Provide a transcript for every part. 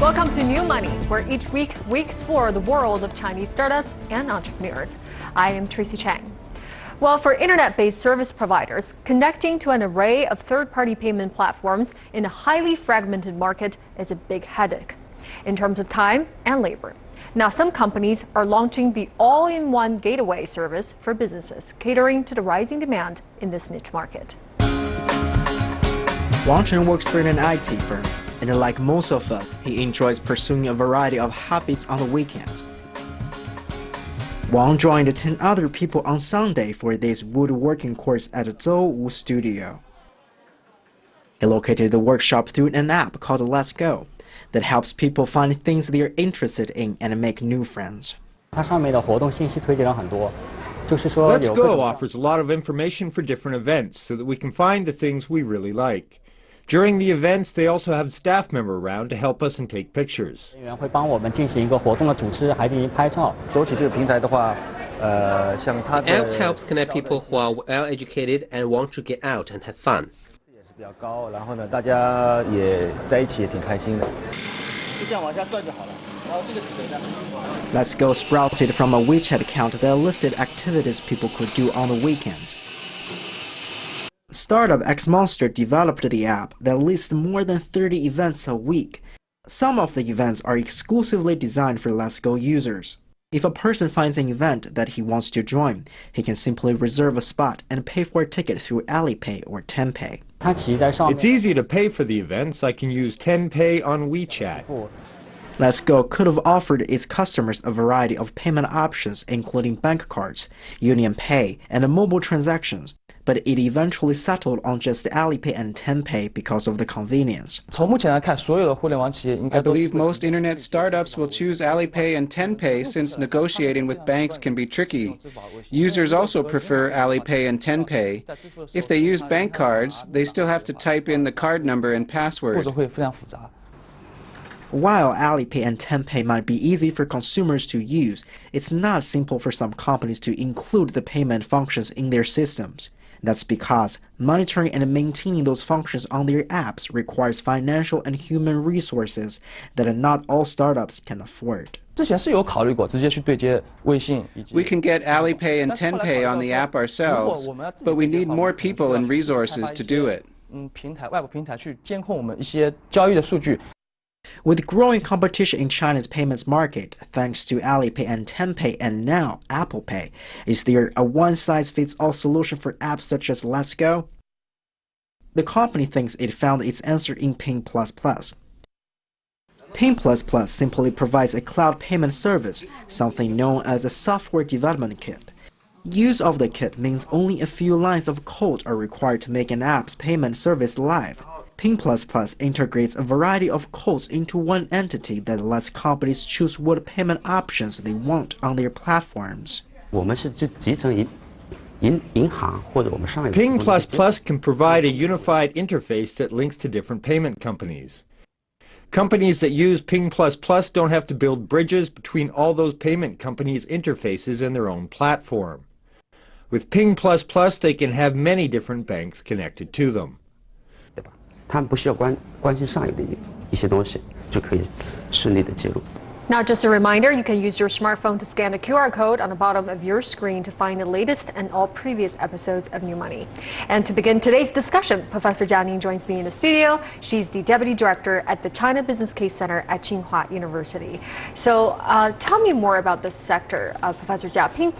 Welcome to New Money, where each week we explore the world of Chinese startups and entrepreneurs. I am Tracy Chang. Well, for internet-based service providers, connecting to an array of third-party payment platforms in a highly fragmented market is a big headache in terms of time and labor. Now, some companies are launching the all-in-one gateway service for businesses, catering to the rising demand in this niche market. Wang Chen works for an IT firm, and like most of us, he enjoys pursuing a variety of hobbies on the weekends. Wang joined 10 other people on Sunday for this woodworking course at the Zhouwu studio. He located the workshop through an app called Let's Go that helps people find things they are interested in and make new friends. Let's Go offers a lot of information for different events so that we can find the things we really like. During the events, they also have staff member around to help us and take pictures. It helps connect people who are well-educated and want to get out and have fun. Let's Go sprouted from a WeChat account that listed activities people could do on the weekends. Startup Xmonster developed the app that lists more than 30 events a week. Some of the events are exclusively designed for Let's Go users. If a person finds an event that he wants to join, he can simply reserve a spot and pay for a ticket through Alipay or Tenpay. It's easy to pay for the events. I can use Tenpay on WeChat. Let's Go could have offered its customers a variety of payment options, including bank cards, Union Pay, and mobile transactions, but it eventually settled on just Alipay and Tenpay because of the convenience. I believe most internet startups will choose Alipay and Tenpay since negotiating with banks can be tricky. Users also prefer Alipay and Tenpay. If they use bank cards, they still have to type in the card number and password. While Alipay and Tenpay might be easy for consumers to use, it's not simple for some companies to include the payment functions in their systems. That's because monitoring and maintaining those functions on their apps requires financial and human resources that not all startups can afford. We can get Alipay and Tenpay on the app ourselves, but we need more people and resources to do it. With growing competition in China's payments market, thanks to Alipay and Tenpay and now Apple Pay, is there a one-size-fits-all solution for apps such as Let's Go? The company thinks it found its answer in Ping++. Ping++ simply provides a cloud payment service, something known as a software development kit. Use of the kit means only a few lines of code are required to make an app's payment service live. Ping++ integrates a variety of codes into one entity that lets companies choose what payment options they want on their platforms. Ping++ can provide a unified interface that links to different payment companies. Companies that use Ping++ don't have to build bridges between all those payment companies' interfaces in their own platform. With Ping++, they can have many different banks connected to them. Now, just a reminder, you can use your smartphone to scan the QR code on the bottom of your screen to find the latest and all previous episodes of New Money. And to begin today's discussion, Professor Jia Ning joins me in the studio. She's the Deputy Director at the China Business Case Center at Tsinghua University. So tell me more about this sector, Professor Jia. Ping++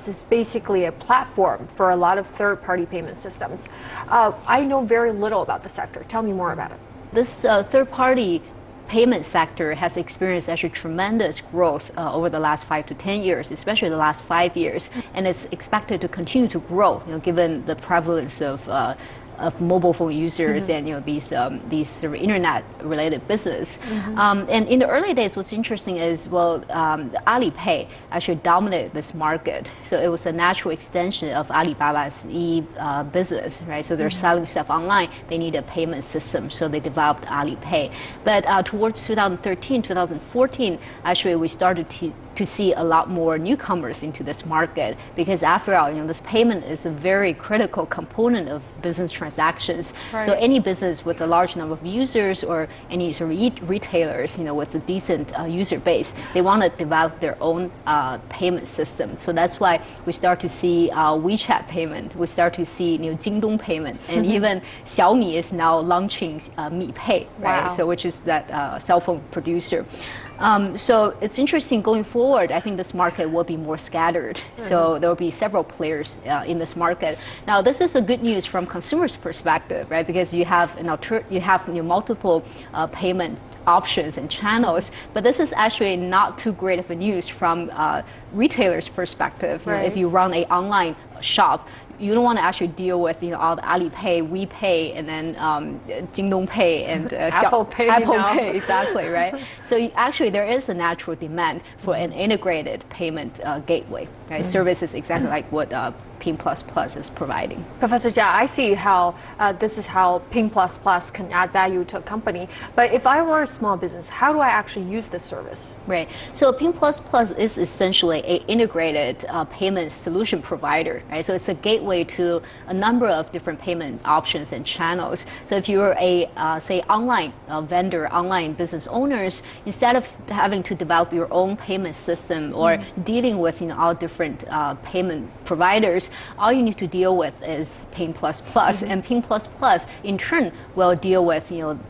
is basically a platform for a lot of third-party payment systems. I know very little about the sector. Tell me more about it. This third-party payment sector has experienced actually tremendous growth over the last 5 to 10 years, especially the last 5 years, and it's expected to continue to grow, given the prevalence of mobile phone users and these sort of internet-related business. And in the early days, what's interesting is Alipay actually dominated this market, so it was a natural extension of Alibaba's business, right? So they're selling stuff online. They need a payment system, so they developed Alipay. But towards 2013, 2014, actually we started to to see a lot more newcomers into this market, because after all, this payment is a very critical component of business transactions. Right. So any business with a large number of users or any sort of retailers, with a decent user base, they want to develop their own payment system. So that's why we start to see WeChat payment, we start to see Jingdong payment, and even Xiaomi is now launching Mi Pay, right? Wow. So which is that cell phone producer. So it's interesting going forward. I think this market will be more scattered. So there will be several players in this market. Now, this is a good news from consumers' perspective, right? Because you have multiple payment options and channels. But this is actually not too great of a news from retailers' perspective. Right. If you run an online shop, you don't want to actually deal with all the Alipay, WePay, and then Jingdong Pay and Apple Pay. Pay, exactly, right? So actually, there is a natural demand for an integrated payment gateway, right? Services exactly like what Ping Plus Plus is providing. Professor Jia, I see how this is how Ping Plus Plus can add value to a company. But if I were a small business, how do I actually use this service? Right. So Ping Plus Plus is essentially an integrated payment solution provider, right? So it's a gateway to a number of different payment options and channels. So if you're a, say, online vendor, online business owners, instead of having to develop your own payment system or dealing with all different payment providers, all you need to deal with is Ping Plus Plus, and Ping Plus Plus in turn will deal with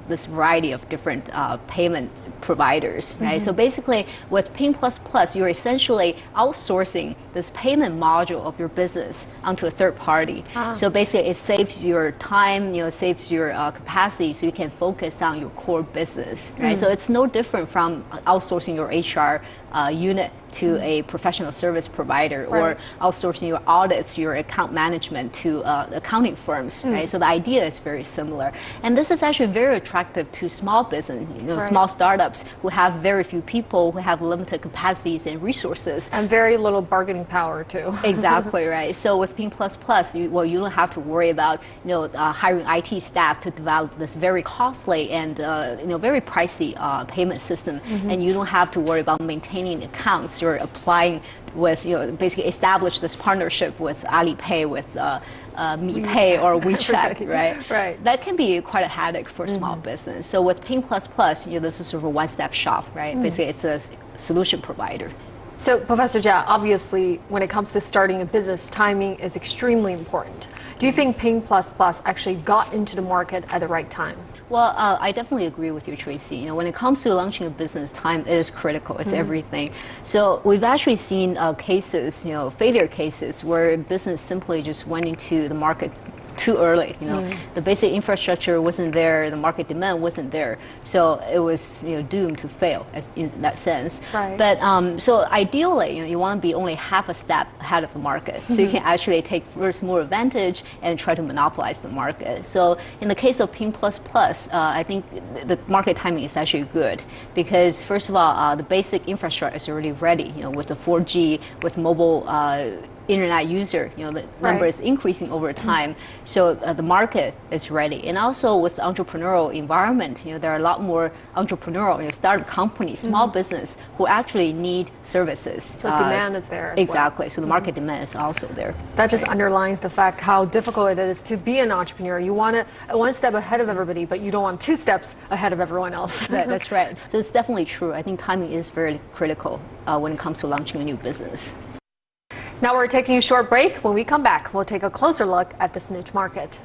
this variety of different payment providers, right? So basically, with Ping Plus Plus, you're essentially outsourcing this payment module of your business onto a third party. So basically, it saves your time, saves your capacity, so you can focus on your core business, right? So it's no different from outsourcing your HR unit to a professional service provider, or outsourcing your audits, your account management to accounting firms, right? So the idea is very similar. And this is actually very attractive to small business, small startups who have very few people, who have limited capacities and resources. And very little bargaining power, too. Exactly, right. So with Ping Plus Plus, you don't have to worry about hiring IT staff to develop this very costly and very pricey payment system, and you don't have to worry about maintaining accounts. You're applying with basically establish this partnership with Alipay, with Mi Pay or WeChat, right? Right. That can be quite a headache for small business. So with Ping Plus Plus, this is sort of a one-stop shop, right? Basically, it's a solution provider. So, Professor Jia, obviously, when it comes to starting a business, timing is extremely important. Do you think Ping Plus Plus actually got into the market at the right time? Well, I definitely agree with you, Tracy. When it comes to launching a business, time is critical. It's everything. So we've actually seen cases, failure cases, where business simply just went into the market too early. The basic infrastructure wasn't there, the market demand wasn't there, so it was doomed to fail in that sense. Right. But so ideally, you want to be only half a step ahead of the market, so you can actually take first more advantage and try to monopolize the market. So in the case of Ping Plus Plus, I think the market timing is actually good, because first of all, the basic infrastructure is already ready. With the 4G, with mobile internet user, the number is increasing over time. So the market is ready. And also with the entrepreneurial environment, there are a lot more entrepreneurial, startup companies, small business who actually need services. So demand is there as exactly. well. So the market demand is also there. That just underlines the fact how difficult it is to be an entrepreneur. You want to one step ahead of everybody, but you don't want 2 steps ahead of everyone else. That's right. So it's definitely true. I think timing is very critical when it comes to launching a new business. Now we're taking a short break. When we come back, we'll take a closer look at this niche market.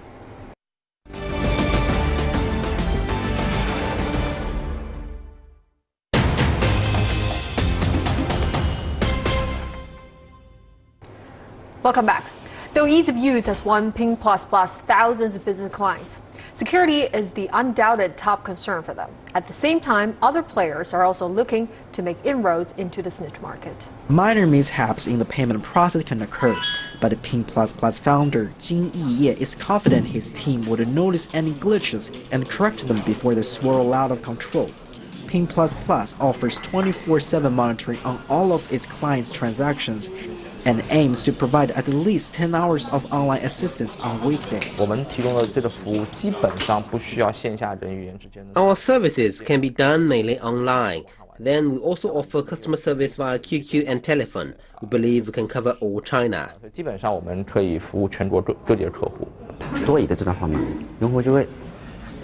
Welcome back. Though ease of use has won Ping Plus Plus thousands of business clients, security is the undoubted top concern for them. At the same time, other players are also looking to make inroads into this niche market. Minor mishaps in the payment process can occur, but Ping Plus Plus founder Jin Yiye is confident his team would notice any glitches and correct them before they swirl out of control. Ping Plus Plus offers 24/7 monitoring on all of its clients' transactions and aims to provide at least 10 hours of online assistance on weekdays. Our services can be done mainly online. Then we also offer customer service via QQ and telephone. We believe we can cover all China. 基本上我们可以服务全国各地的客户。多疑的这段方面，用户就会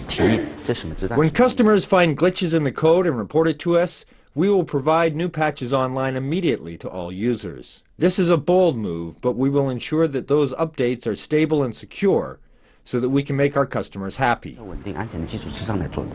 提议这什么字。When customers find glitches in the code and report it to us, we will provide new patches online immediately to all users. This is a bold move, but we will ensure that those updates are stable and secure so that we can make our customers happy. 稳定安全的基础之上来做的。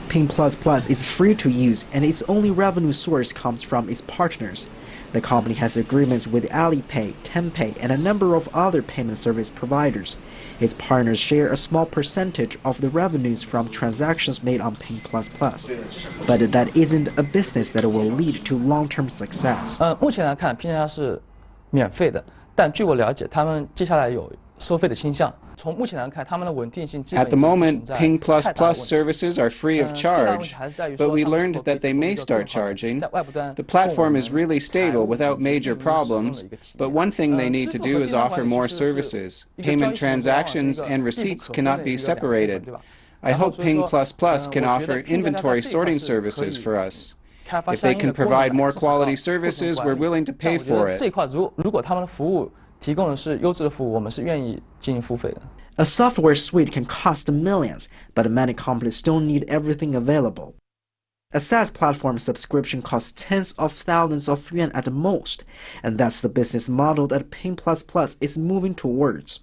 Ping Plus Plus is free to use, and its only revenue source comes from its partners. The company has agreements with Alipay, Tenpay, and a number of other payment service providers. Its partners share a small percentage of the revenues from transactions made on Ping Plus Plus. But that isn't a business that will lead to long-term success. 目前来看，拼多多是免费的，但据我了解，他们接下来有收费的倾向。从目前来看，他们的稳定性基本 At the moment, 存在 Ping Plus 太大的 Plus 问题。 services are free of 最大的问题 charge, 还是在于 but 说 we 他们 learned 是否可以 that they 提供 may 一个 start 更好的 charging. 在外部端 The platform 供我们 is really 财 stable 务 without 以及 major 运营使用的 problems, 一个体 but 验。 one thing they need to 支付和 do is 变换 offer 管理 more 其实是 services. 一个交 Payment 易系统往往是一 transactions 个 and 必不 receipts 可分 cannot 的 be 一个两部分， separated. 对吧？ I 然后 hope 所以 Ping 说 Plus Plus can 我觉得 offer 拼多多在 inventory 这一块 sorting 是可 services 以 for us. 开发 If 相 they 应 can 的功能 provide 来 more 支持到 quality 库存 services, 管 we're 理。 willing to 但 pay 我觉 for 得 it. 这一块如果他们的服务提供的是优质的服务，我们是愿意进行付费的。 A software suite can cost millions, but many companies don't need everything available. A SaaS platform subscription costs tens of thousands of yuan at most, and that's the business model that Ping Plus Plus is moving towards.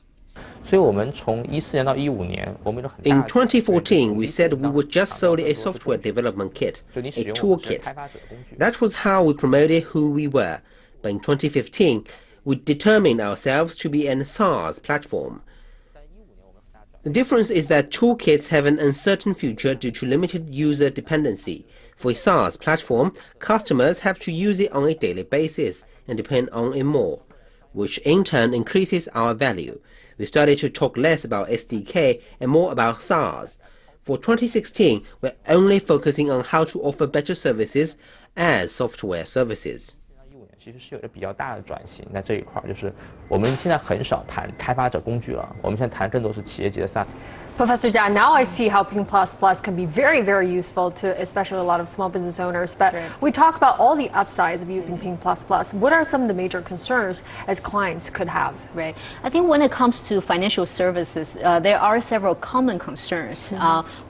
所以我们从14年到15年，我们有很大 In 的 2014, we said we would just solely a software development kit, 就你 a 使用我们是 toolkit. 开发者的工具。 That was how we promoted who we were. But in 2015, we determined ourselves to be an SaaS platform. The difference is that toolkits have an uncertain future due to limited user dependency. For a SaaS platform, customers have to use it on a daily basis and depend on it more, which in turn increases our value. We started to talk less about SDK and more about SaaS. For 2016, we're only focusing on how to offer better services as software services. 15年其实是有一个比较大的转型在这一块，就是我们现在很少谈开发者工具了，我们现在谈更多是企业级的 SaaS。 Professor Jia, now I see how Ping Plus Plus can be very, very useful to especially a lot of small business owners. But we talk about all the upsides of using Ping Plus Plus. What are some of the major concerns as clients could have? Right. I think when it comes to financial services, there are several common concerns.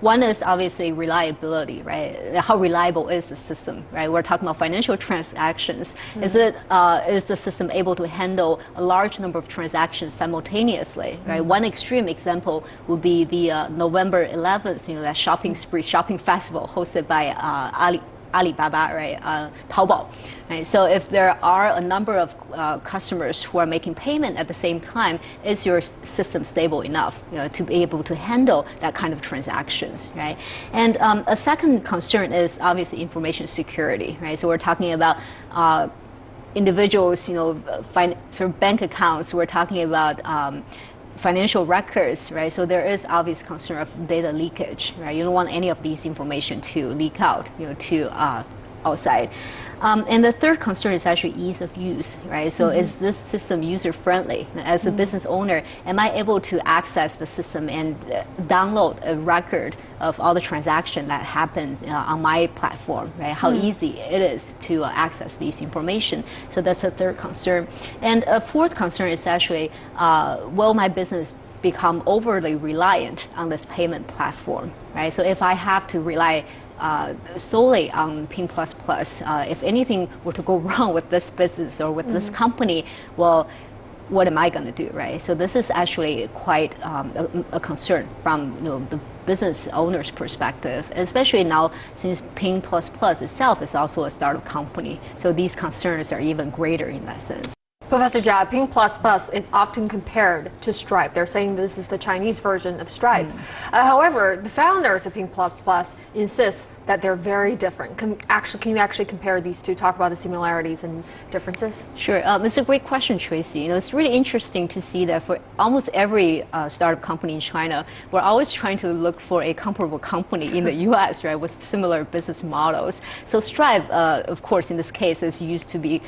One is obviously reliability, right? How reliable is the system, right? We're talking about financial transactions. Is the system able to handle a large number of transactions simultaneously, right? One extreme example would be the November 11th, that shopping festival hosted by Alibaba, right? Taobao. Right? So if there are a number of customers who are making payment at the same time, is your system stable enough to be able to handle that kind of transactions, right? And a second concern is obviously information security, right? So we're talking about individuals, sort of bank accounts. We're talking about financial records, right? So there is obvious concern of data leakage, right? You don't want any of these information to leak out, to outside. And the third concern is actually ease of use, right? So is this system user-friendly? As a business owner, am I able to access the system and download a record of all the transactions that happen on my platform, right? How easy it is to access these information. So that's a third concern. And a fourth concern is actually, will my business become overly reliant on this payment platform, right? So if I have to rely solely on Ping Plus Plus, if anything were to go wrong with this business or with this company, well, what am I going to do, right? So this is actually quite a concern from the business owner's perspective, especially now since Ping Plus Plus itself is also a startup company. So these concerns are even greater in that sense. Professor Jia, Ping Plus Plus is often compared to Stripe. They're saying this is the Chinese version of Stripe. However, the founders of Ping Plus Plus insist that they're very different. Can you actually compare these two? Talk about the similarities and differences? Sure. It's a great question, Tracy. It's really interesting to see that for almost every startup company in China, we're always trying to look for a comparable company in the U.S., right, with similar business models. So Stripe, of course, in this case, is used to be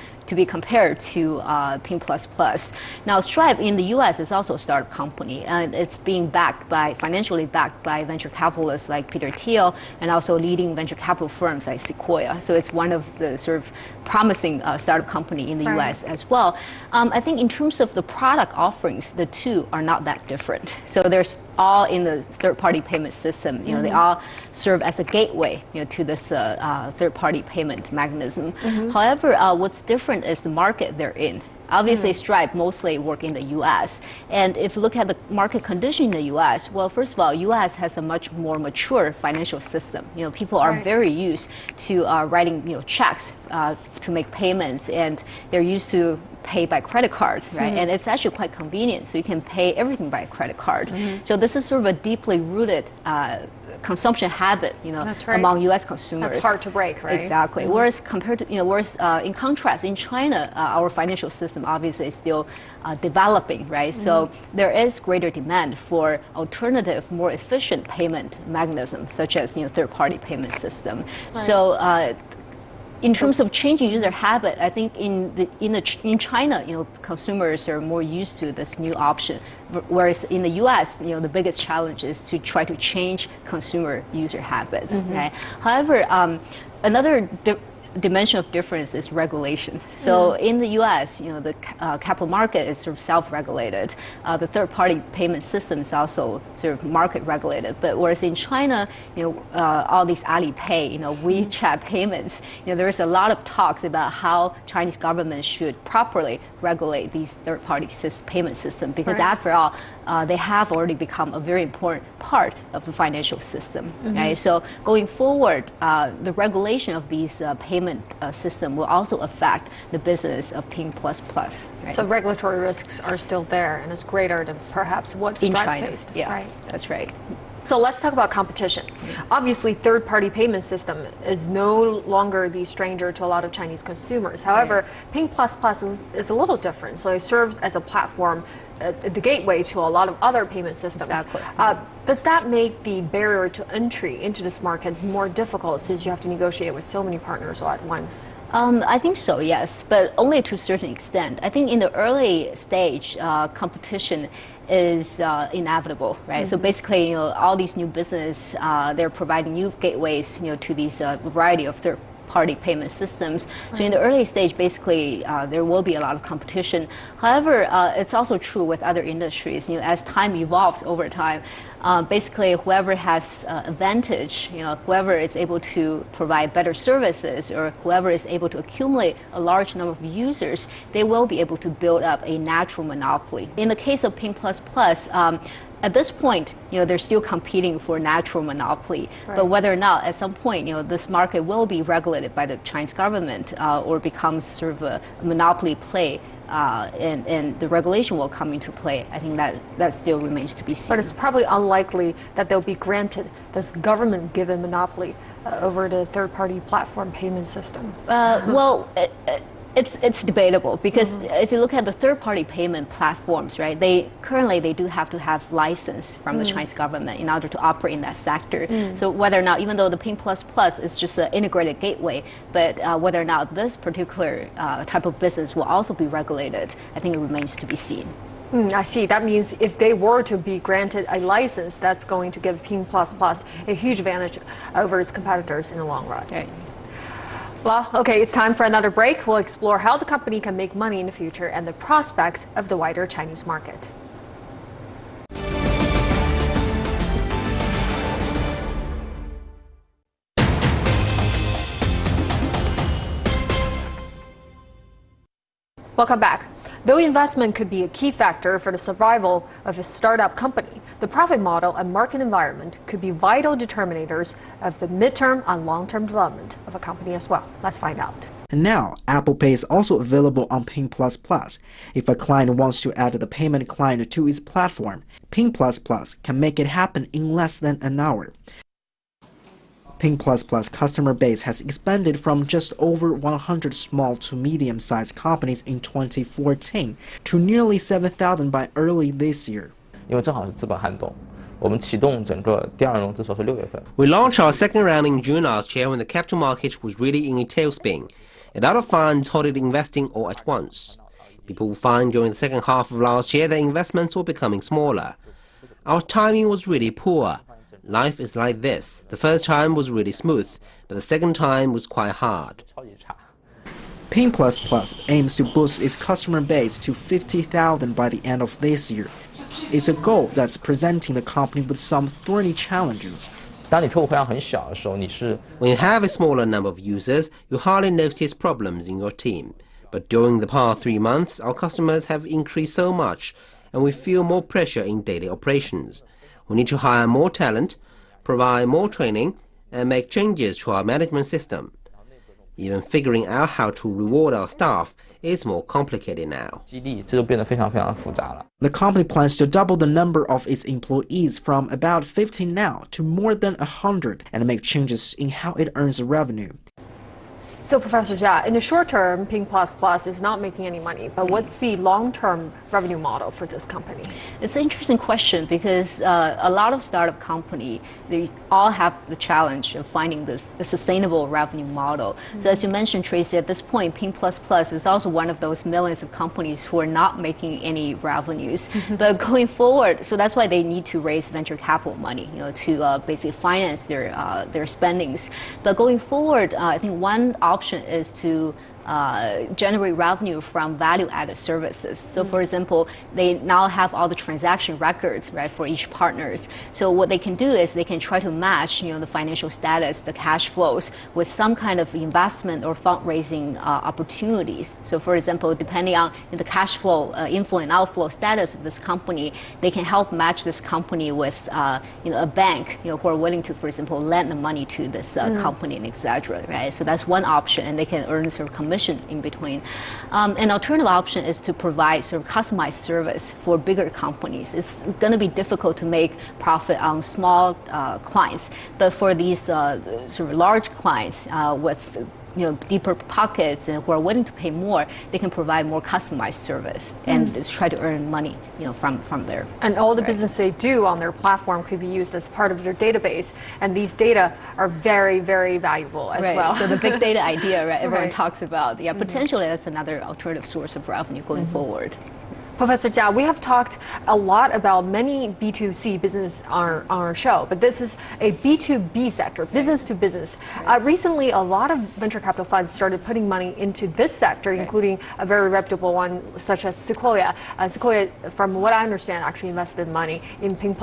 compared to Ping Plus Plus. Now, Stripe in the U.S. is also a startup company, and it's being financially backed by venture capitalists like Peter Thiel, and also leading leading venture capital firms like Sequoia. So it's one of the sort of promising startup company in the Right. U.S. as well. I think in terms of the product offerings, the two are not that different. So there's all in the third-party payment system. You know, they all serve as a gateway, you know, to this third-party payment mechanism. However, what's different is the market they're in. Obviously, Stripe mostly work in the U.S. And if you look at the market condition in the U.S., well, first of all, U.S. has a much more mature financial system. You know, people are Right. very used to writing, you know, checks to make payments, and they're used to pay by credit cards, right? And it's actually quite convenient, so you can pay everything by credit card. So this is sort of a deeply rooted consumption habit, you know, That's right. among U.S. consumers. That's hard to break, right? Exactly. Whereas compared to, you know, in contrast, in China, our financial system obviously is still developing, right? So there is greater demand for alternative, more efficient payment mechanisms, such as, you know, third-party payment system. So in terms of changing user habit, I think in China, you know, consumers are more used to this new option, whereas in the U.S., you know, the biggest challenge is to try to change consumer user habits. Right? However, another dimension of difference is regulation. So in the U.S., you know, the capital market is sort of self-regulated. The third-party payment system is also sort of market-regulated. But whereas in China, you know, all these Alipay, you know, WeChat payments, you know, there's a lot of talks about how Chinese government should properly regulate these third-party payment system, because Right. after all, they have already become a very important part of the financial system. Right? So going forward, the regulation of these payment system will also affect the business of Ping++. Right? So regulatory risks are still there, and it's greater than perhaps what in Stripe China, faced. yeah, Right. that's right. So let's talk about competition. Obviously, third-party payment system is no longer the stranger to a lot of Chinese consumers. However, Ping++ is a little different. So it serves as a platform, the gateway to a lot of other payment systems. Exactly. Does that make the barrier to entry into this market more difficult, since you have to negotiate with so many partners all at once? I think so, yes, but only to a certain extent. I think in the early stage, competition is inevitable, right? So basically, you know, all these new business, they're providing new gateways, you know, to these variety of third-party payment systems. So in the early stage, basically, there will be a lot of competition. However, it's also true with other industries. You know, as time evolves over time, basically, whoever has advantage, you know, whoever is able to provide better services, or whoever is able to accumulate a large number of users, they will be able to build up a natural monopoly. In the case of Ping++, at this point, you know, they're still competing for natural monopoly. Right. But whether or not at some point, you know, this market will be regulated by the Chinese government or becomes sort of a monopoly play, and the regulation will come into play, I think that still remains to be seen. But it's probably unlikely that they'll be granted this government-given monopoly over the third-party platform payment system. Well, it's debatable, because if you look at the third-party payment platforms, right, they do have to have license from the Chinese government in order to operate in that sector. So whether or not, even though the Ping++ is just an integrated gateway, but whether or not this particular type of business will also be regulated, I think it remains to be seen. I see. That means if they were to be granted a license, that's going to give Ping++ a huge advantage over its competitors in the long run. Right. Well, okay, it's time for another break. We'll explore how the company can make money in the future and the prospects of the wider Chinese market. Welcome back. Though investment could be a key factor for the survival of a startup company, the profit model and market environment could be vital determinators of the midterm and long-term development of a company as well. Let's find out. And now, Apple Pay is also available on Ping++. If a client wants to add the payment client to its platform, Ping++ can make it happen in less than an hour. Ping++ customer base has expanded from just over 100 small to medium-sized companies in 2014 to nearly 7,000 by early this year. 因为正好是资本寒冬，我们启动整个第二轮融资时候是6月份。 We launched our second round in June last year when the capital market was really in a tailspin, and other funds started investing all at once. People will find during the second half of last year that investments were becoming smaller. Our timing was really poor. Life is like this. The first time was really smooth, but the second time was quite hard. Ping++ aims to boost its customer base to 50,000 by the end of this year. It's a goal that's presenting the company with some thorny challenges. 当你客户量很小的时候，你是 When you have a smaller number of users, you hardly notice problems in your team. But during the past 3 months, our customers have increased so much, and we feel more pressure in daily operations. We need to hire more talent, provide more training, and make changes to our management system. Even figuring out how to reward our staff is more complicated now. 激励，这就变得非常非常复杂了。 The company plans to double the number of its employees from about 50 now to more than 100 and make changes in how it earns revenue. So, Professor Jia, in the short term, Ping++ is not making any money, but what's the long-term revenue model for this company? It's an interesting question because a lot of startup companies, they all have the challenge of finding a sustainable revenue model. So as you mentioned, Tracy, at this point, Ping++ is also one of those millions of companies who are not making any revenues. But going forward, so that's why they need to raise venture capital money, to basically finance their spendings. But going forward, I think one option is to generate revenue from value-added services. So, for example, they now have all the transaction records, right, for each partners. So what they can do is they can try to match, the financial status, the cash flows, with some kind of investment or fundraising opportunities. So, for example, depending on the cash flow, inflow and outflow status of this company, they can help match this company with, a bank, who are willing to, for example, lend the money to this company and etc. Right? So that's one option, and they can earn sort of commission in between. An alternative option is to provide sort of customized service for bigger companies. It's going to be difficult to make profit on small clients, but for these sort of large clients with deeper pockets and who are willing to pay more, they can provide more customized service and just try to earn money, from there. And all the business they do on their platform could be used as part of their database, and these data are very, very valuable as well. So the big data idea, right? Everyone Right. talks about. Yeah, potentially that's another alternative source of revenue going forward. Professor Jia, we have talked a lot about many B2C business on our show, but this is a B2B sector, business to business. Recently, a lot of venture capital funds started putting money into this sector, including a very reputable one such as Sequoia. Sequoia, from what I understand, actually invested money in Ping++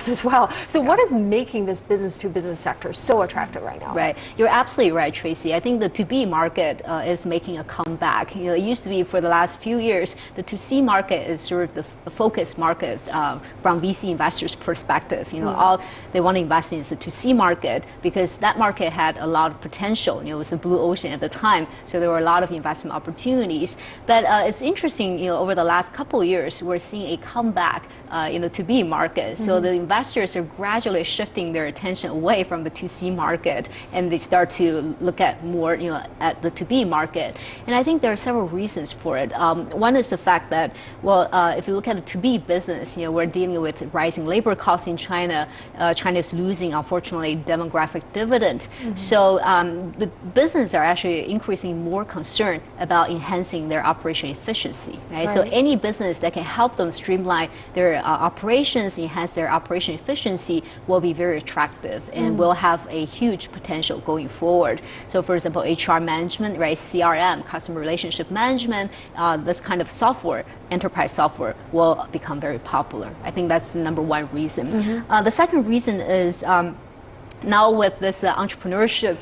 as well. So what is making this business to business sector so attractive right now? Right, you're absolutely right, Tracy. I think the 2B market is making a comeback. It used to be for the last few years, the 2C market is sort of the focus market from VC investors' perspective. All they want to invest in is the 2C market because that market had a lot of potential. It was the blue ocean at the time, so there were a lot of investment opportunities. But it's interesting, over the last couple of years, we're seeing a comeback in the 2B market. So the investors are gradually shifting their attention away from the 2C market, and they start to look at more, at the 2B market. And I think there are several reasons for it. One is the fact that, if you look at the 2B business, we're dealing with rising labor costs in China. China is losing, unfortunately, demographic dividend. So the businesses are actually increasingly more concerned about enhancing their operation efficiency. Right? So any business that can help them streamline their operations, enhance their operation efficiency, will be very attractive and will have a huge potential going forward. So, for example, HR management, right, CRM, customer relationship management, this kind of software, enterprise software, will become very popular. I think that's the number one reason. The second reason is now with this entrepreneurship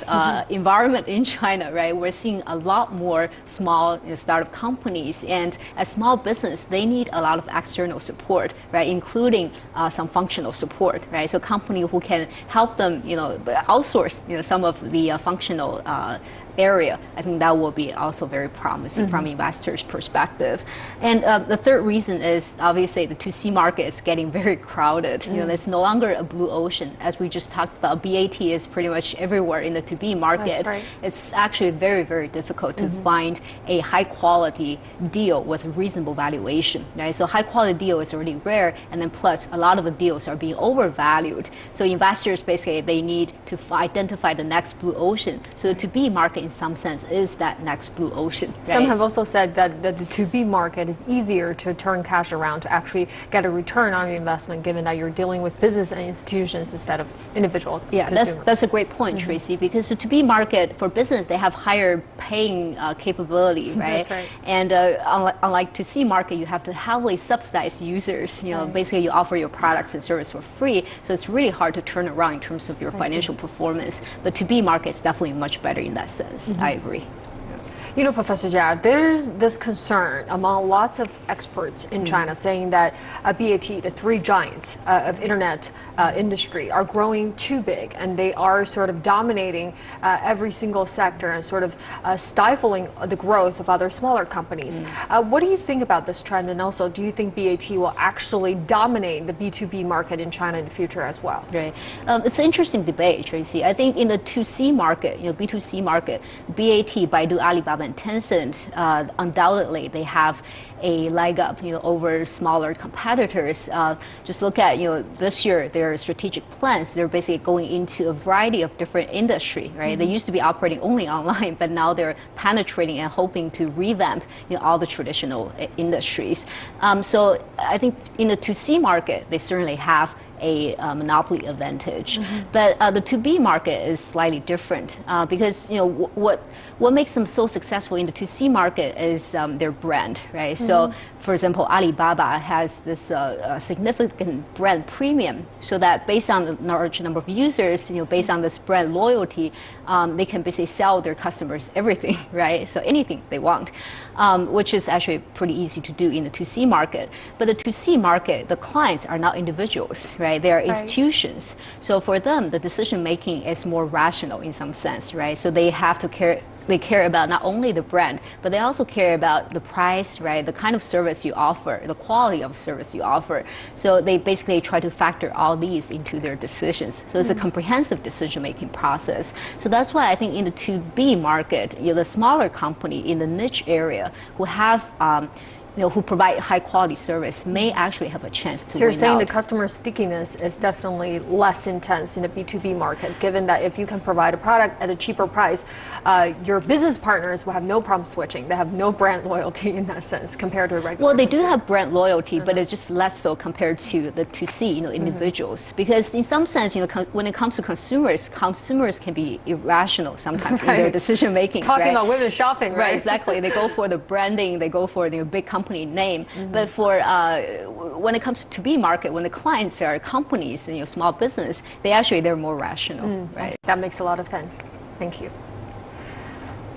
environment in China, right, we're seeing a lot more small startup companies, and as small business, they need a lot of external support, right, including some functional support, right. So company who can help them, outsource, some of the functional area, I think that will be also very promising from investors' perspective. And the third reason is obviously the 2C market is getting very crowded. It's no longer a blue ocean. As we just talked about, BAT is pretty much everywhere in the 2B market. Right. It's actually very, very difficult to find a high quality deal with reasonable valuation. Right? So high quality deal is already rare, and then plus a lot of the deals are being overvalued. So investors basically, they need to identify the next blue ocean. So the 2B market in some sense is that next blue ocean. Right? Some have also said that the 2B market is easier to turn cash around to actually get a return on your investment, given that you're dealing with business and institutions instead of individual consumers. That's a great point, Tracy, because the 2B market for business, they have higher paying capability, right? That's right. And unlike 2C market, you have to heavily subsidize users. Basically you offer your products and service for free, so it's really hard to turn around in terms of your financial performance. But 2B market is definitely much better in that sense. I agree. You know, Professor Jia, there's this concern among lots of experts in China saying that BAT, the three giants of internet industry, are growing too big, and they are sort of dominating every single sector and sort of stifling the growth of other smaller companies. What do you think about this trend, and also do you think BAT will actually dominate the B2B market in China in the future as well? Right. It's an interesting debate, Tracy. I think in the 2C market, B2C market, BAT, Baidu, Alibaba, and Tencent, undoubtedly they have a leg up, over smaller competitors. Just look at, this year their strategic plans. They're basically going into a variety of different industry, right? They used to be operating only online, but now they're penetrating and hoping to revamp, all the traditional industries. So I think in the 2C market, they certainly have a monopoly advantage. But the 2B market is slightly different because what makes them so successful in the 2C market is their brand, right? So, for example, Alibaba has this significant brand premium, so that based on the large number of users, based on this brand loyalty, they can basically sell their customers everything, right? So anything they want, which is actually pretty easy to do in the 2C market. But the 2C market, the clients are not individuals, right? They are institutions. So for them, the decision making is more rational in some sense, right? So they have to care. They care about not only the brand, but they also care about the price, right? The kind of service you offer, the quality of service you offer. So they basically try to factor all these into their decisions. So it's a comprehensive decision-making process. So that's why I think in the 2B market, the smaller company in the niche area who have who provide high quality service may actually have a chance to win out. So you're saying the customer stickiness is definitely less intense in the B2B market, given that if you can provide a product at a cheaper price, your business partners will have no problem switching. They have no brand loyalty in that sense compared to a regular Well, they consumer. do have brand loyalty, but it's just less so compared to the 2C, individuals. Because in some sense, when it comes to consumers can be irrational sometimes in their decision making. Talking about women shopping, right? Right, exactly. They go for the branding, they go for the big company name. But for when it comes to 2B market, when the clients are companies and small business, they're more rational. Right. That makes a lot of sense. Thank you.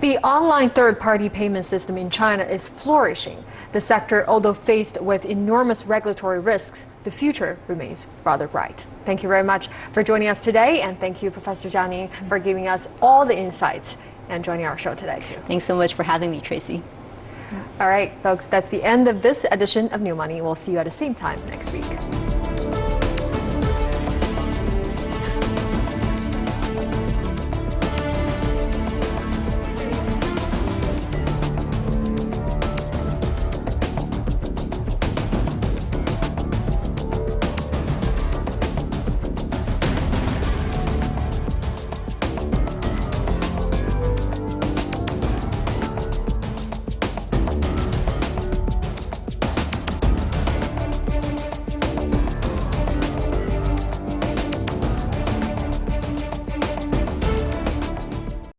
The online third-party payment system in China is flourishing. The sector, although faced with enormous regulatory risks, the future remains rather bright. Thank you very much for joining us today, and thank you, Professor Jia Ning, for giving us all the insights and joining our show today, too. Thanks so much for having me, Tracy. All right, folks, that's the end of this edition of New Money. We'll see you at the same time next week.